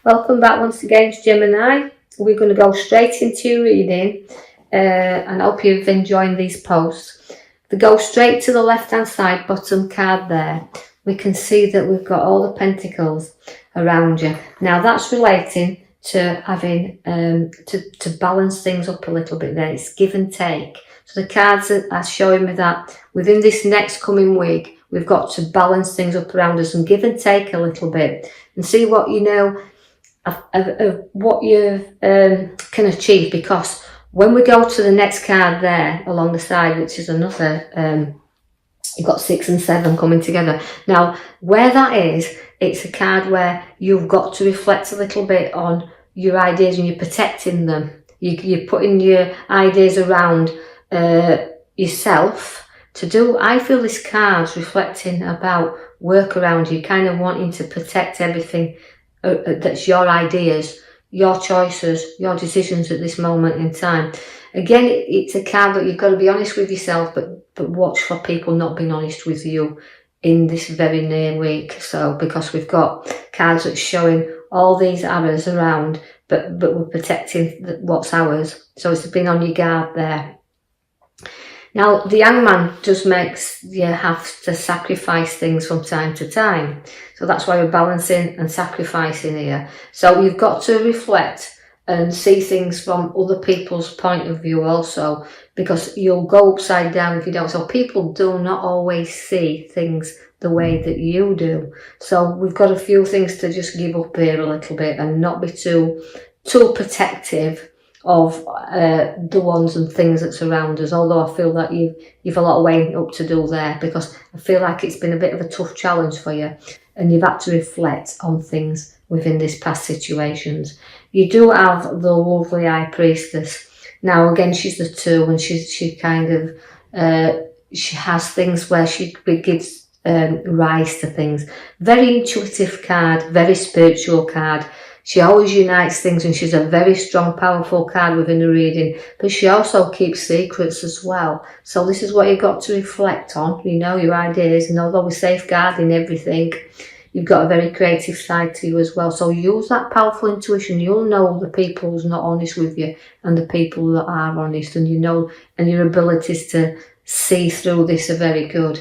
Welcome back once again, Gemini. We're going to go straight into your reading and I hope you've enjoyed these posts. If we go straight to the left hand side bottom card there, we can see that we've got all the pentacles around you. Now that's relating to having to balance things up a little bit there. It's give and take. So the cards are showing me that within this next coming week, we've got to balance things up around us and give and take a little bit and see what of what you can achieve, because when we go to the next card there along the side, which is another, you've got 6 and 7 coming together. Now, where that is, it's a card where you've got to reflect a little bit on your ideas and you're protecting them. You're putting your ideas around yourself to do. I feel this card's reflecting about work around you, kind of wanting to protect everything that's your ideas, your choices, your decisions at this moment in time. Again, it's a card that you've got to be honest with yourself, but watch for people not being honest with you in this very near week. So, because we've got cards that's showing all these arrows around, but we're protecting what's ours. So it's been on your guard there. Now, the Hangman just makes you have to sacrifice things from time to time. So that's why we're balancing and sacrificing here. So you've got to reflect and see things from other people's point of view also, because you'll go upside down if you don't. So people do not always see things the way that you do. So we've got a few things to just give up here a little bit and not be too protective of the ones and things that's around us, although I feel that you've a lot of way up to do there, because I feel like it's been a bit of a tough challenge for you and you've had to reflect on things within this past situations. You do have the lovely High Priestess. Now again, she's the 2 and she kind of she has things where she gives rise to things. Very intuitive card, very spiritual card. She always unites things and she's a very strong, powerful card within the reading, but she also keeps secrets as well. So this is what you've got to reflect on, your ideas, and although we're safeguarding everything, you've got a very creative side to you as well. So use that powerful intuition. You'll know the people who's not honest with you and the people that are honest, and and your abilities to see through this are very good.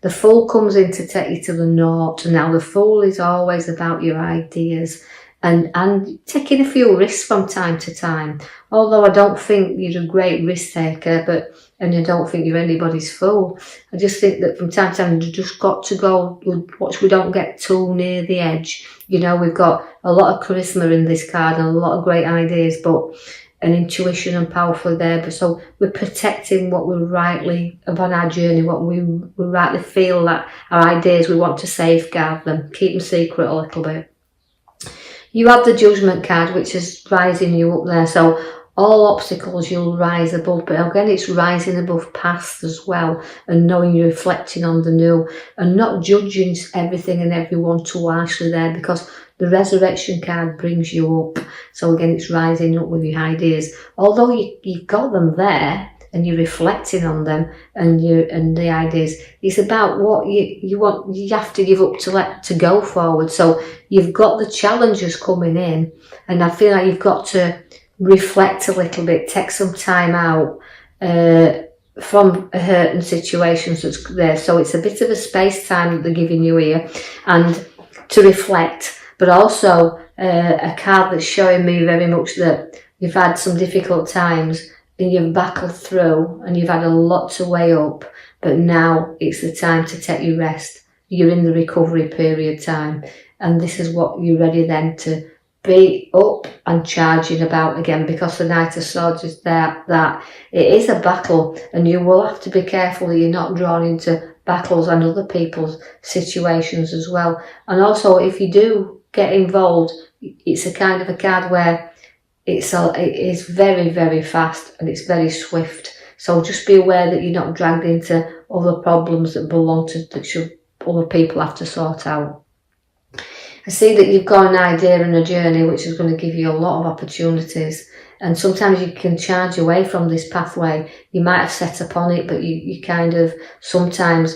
The Fool comes in to take you to the north. Now the Fool is always about your ideas and taking a few risks from time to time. Although I don't think you're a great risk taker, and I don't think you're anybody's fool. I just think that from time to time you just got to go, watch we don't get too near the edge. We've got a lot of charisma in this card and a lot of great ideas, and intuition and powerful there. But so we're protecting what we're rightly upon our journey, what we rightly feel that our ideas, we want to safeguard them, keep them secret a little bit. You have the Judgment card, which is rising you up there. So all obstacles you'll rise above, but again, it's rising above past as well, and knowing you're reflecting on the new and not judging everything and everyone too harshly there, because the Resurrection card brings you up. So again, it's rising up with your ideas. Although you've got them there and you're reflecting on them and the ideas, it's about what you want. You have to give up to go forward. So you've got the challenges coming in, and I feel like you've got to reflect a little bit, take some time out from hurting situations that's there. So it's a bit of a space time that they're giving you here, and to reflect, but also a card that's showing me very much that you've had some difficult times and you've battled through and you've had a lot to weigh up, but now it's the time to take your rest. You're in the recovery period time, and this is what you're ready then to be up and charging about again, because the Knight of Swords is there, that it is a battle, and you will have to be careful that you're not drawn into battles and other people's situations as well. And also, if you do get involved, it's a kind of a card where it is very, very fast and it's very swift. So just be aware that you're not dragged into other problems that other people have to sort out. I see that you've got an idea and a journey which is going to give you a lot of opportunities, and sometimes you can charge away from this pathway. You might have set upon it, but you kind of sometimes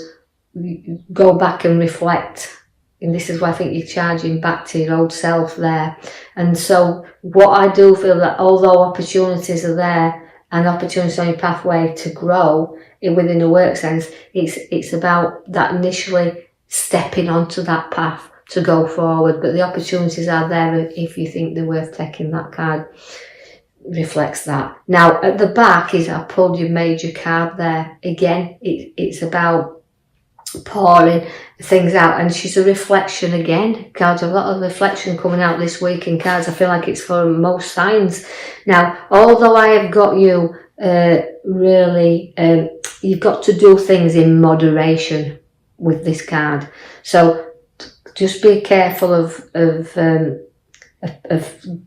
go back and reflect and this is why I think you're charging back to your old self there. And so what I do feel that although opportunities are there and opportunities on your pathway to grow within a work sense, it's about that initially stepping onto that path to go forward. But the opportunities are there if you think they're worth taking. That card reflects that. Now at the back is I pulled your major card there. Again, it's about pouring things out, and she's a reflection again. Cards, a lot of reflection coming out this week in cards. I feel like it's for most signs. Now, although I have got you really, you've got to do things in moderation with this card. So just be careful of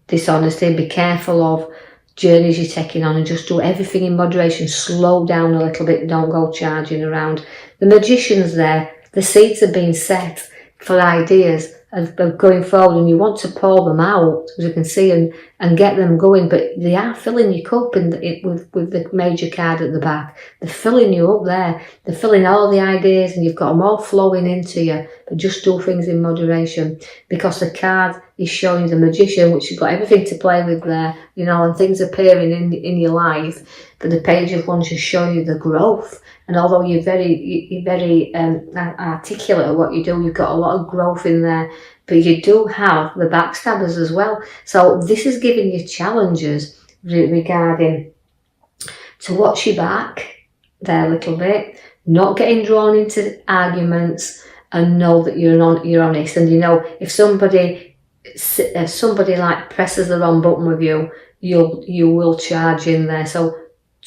dishonesty. Be careful of journeys you're taking on, and just do everything in moderation. Slow down a little bit. Don't go charging around. The magician's there. The seeds are being set for ideas of going forward, and you want to pour them out, as you can see, and get them going. But they are filling your cup with the major card at the back. They're filling you up there. They're filling all the ideas, and you've got them all flowing into you. But just do things in moderation, because the card is showing the magician, which you've got everything to play with there, you know, and things appearing in your life. But the page of wands is showing you the growth. And although you're very articulate at what you do, you've got a lot of growth in there. But you do have the backstabbers as well. So this is giving you challenges regarding to watch your back there a little bit, not getting drawn into arguments, and know that you're honest. And you know, if somebody like presses the wrong button with you, you will charge in there. So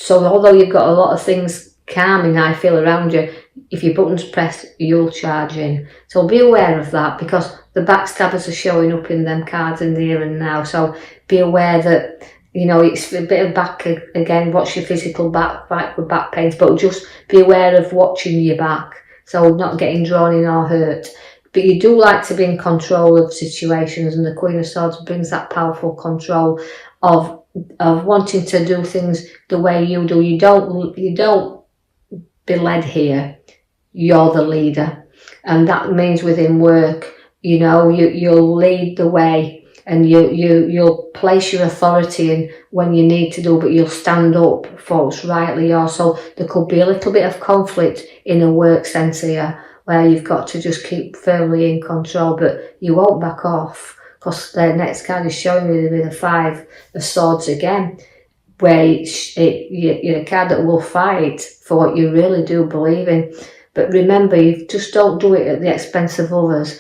although you've got a lot of things calming, I feel, around you, if your button's pressed, you'll charge in. So be aware of that, because the backstabbers are showing up in them cards in the here and now. So be aware that, you know, it's a bit of back again. Watch your physical back with back pains, but just be aware of watching your back, so not getting drawn in or hurt. But you do like to be in control of situations, and the Queen of Swords brings that powerful control of wanting to do things the way you do. You don't be led here. You're the leader, and that means within work, you know, you'll lead the way, and you'll place your authority in when you need to do, but you'll stand up for what's rightly yours. So there could be a little bit of conflict in a work sense here, where you've got to just keep firmly in control, but you won't back off, because the next card is showing you with the Five of Swords again, where you're a card that will fight for what you really do believe in. But remember, you just don't do it at the expense of others.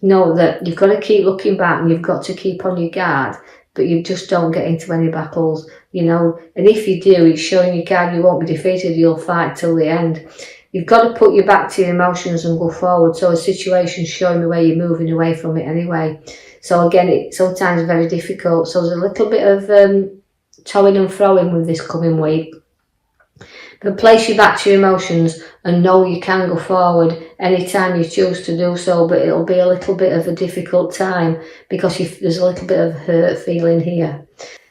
Know that you've got to keep looking back, and you've got to keep on your guard, but you just don't get into any battles, you know. And if you do, it's showing your card you won't be defeated, you'll fight till the end. You've got to put your back to your emotions and go forward. So a situation's showing me where you're moving away from it anyway. So again, it's sometimes very difficult. So there's a little bit of toing and froing with this coming week. But place your back to your emotions and know you can go forward anytime you choose to do so, but it'll be a little bit of a difficult time, because there's a little bit of hurt feeling here.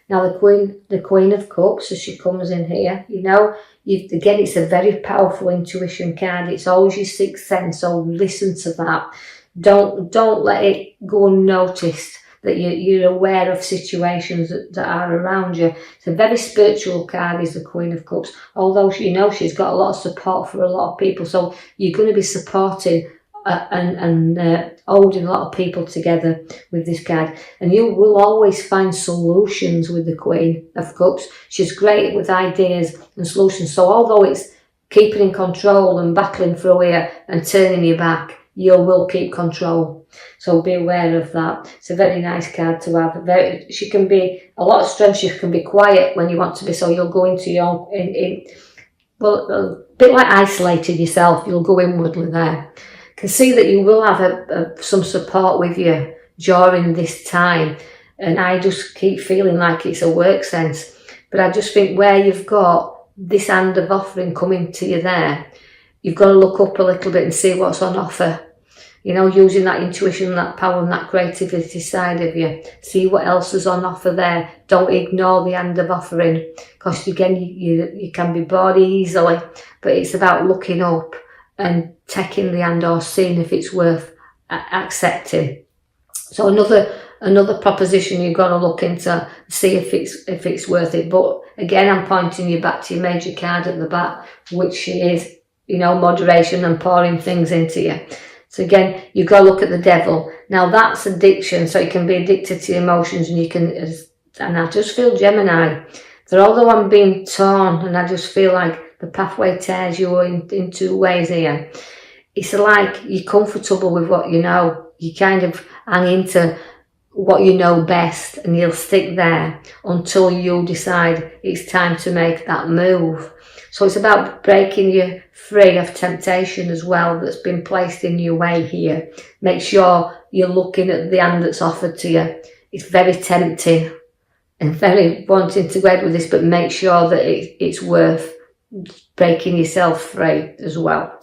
Now the Queen of Cups, as she comes in here, you know, again, it's a very powerful intuition card. It's always your sixth sense, so listen to that. Don't let it go unnoticed that you're aware of situations that are around you. It's a very spiritual card, is the Queen of Cups, although you know she's got a lot of support for a lot of people. So you're going to be supporting and holding a lot of people together with this card, and you will always find solutions with the Queen of Cups. She's great with ideas and solutions. So although it's keeping in control and battling through here and turning your back, you will keep control. So be aware of that. It's a very nice card to have. She can be a lot of strength. She can be quiet when you want to be. So you'll go into your well, a bit like isolated yourself. You'll go inwardly there. Can see that you will have some support with you during this time, and I just keep feeling like it's a work sense. But I just think where you've got this hand of offering coming to you there, you've got to look up a little bit and see what's on offer. You know, using that intuition, that power and that creativity side of you. See what else is on offer there. Don't ignore the hand of offering, because again, you can be bored easily. But it's about looking up and taking the hand or seeing if it's worth accepting. So another proposition you've got to look into, see if it's worth it. But again, I'm pointing you back to your major card at the back, which is, you know, moderation and pouring things into you. So again, you've got to look at the devil. Now that's addiction, so you can be addicted to emotions, and you can, and I just feel Gemini, that although I'm being torn, and I just feel like the pathway tears you in two ways here. It's like you're comfortable with what you know. You kind of hang into what you know best, and you'll stick there until you decide it's time to make that move. So it's about breaking you free of temptation as well that's been placed in your way here. Make sure you're looking at the hand that's offered to you. It's very tempting and very wanting to go ahead with this, but make sure that it's worth breaking yourself free as well.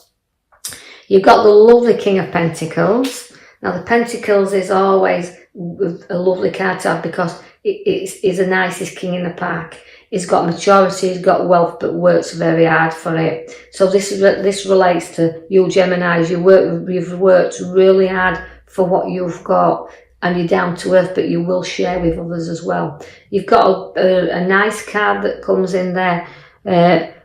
You've got the lovely King of Pentacles. Now the Pentacles is always a lovely card to have because it's the nicest king in the pack. He's got maturity, he's got wealth, but works very hard for it. So this relates to you Geminis. You've worked really hard for what you've got, and you're down to earth, but you will share with others as well. You've got a nice card that comes in there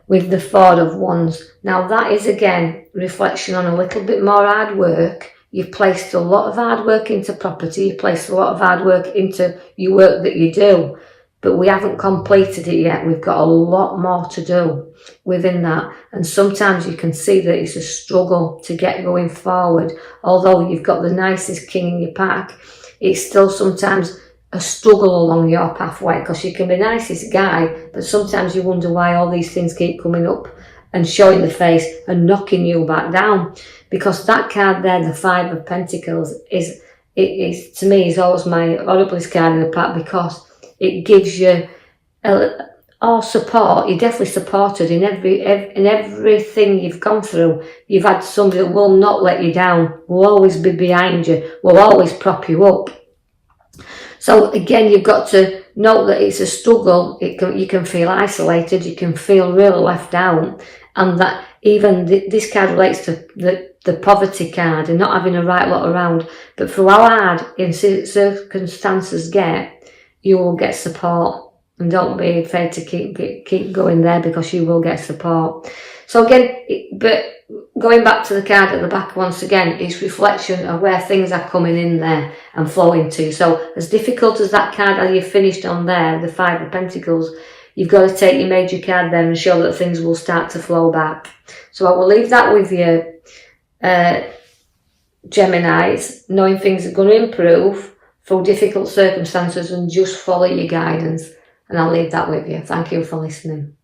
with the Four of Wands. Now that is again reflection on a little bit more hard work. You've placed a lot of hard work into property, you've placed a lot of hard work into your work that you do, but we haven't completed it yet. We've got a lot more to do within that. And sometimes you can see that it's a struggle to get going forward. Although you've got the nicest king in your pack, it's still sometimes a struggle along your pathway, because you can be the nicest guy, but sometimes you wonder why all these things keep coming up and showing the face and knocking you back down. Because that card there, the Five of Pentacles, is to me is always my horriblest card in the pack, because it gives you all support. You're definitely supported in everything you've gone through. You've had somebody that will not let you down, will always be behind you, will always prop you up. So again, you've got to know that it's a struggle. You can feel isolated, you can feel really left out, and that even this card relates to the poverty card and not having a right lot around. But for how hard in circumstances get, you will get support, and don't be afraid to keep going there, because you will get support. So again, but going back to the card at the back once again, it's reflection of where things are coming in there and flowing to. So as difficult as that card that you finished on there, the Five of Pentacles, you've got to take your major card there and show that things will start to flow back. So I will leave that with you, Geminis, knowing things are going to improve through difficult circumstances, and just follow your guidance. And I'll leave that with you. Thank you for listening.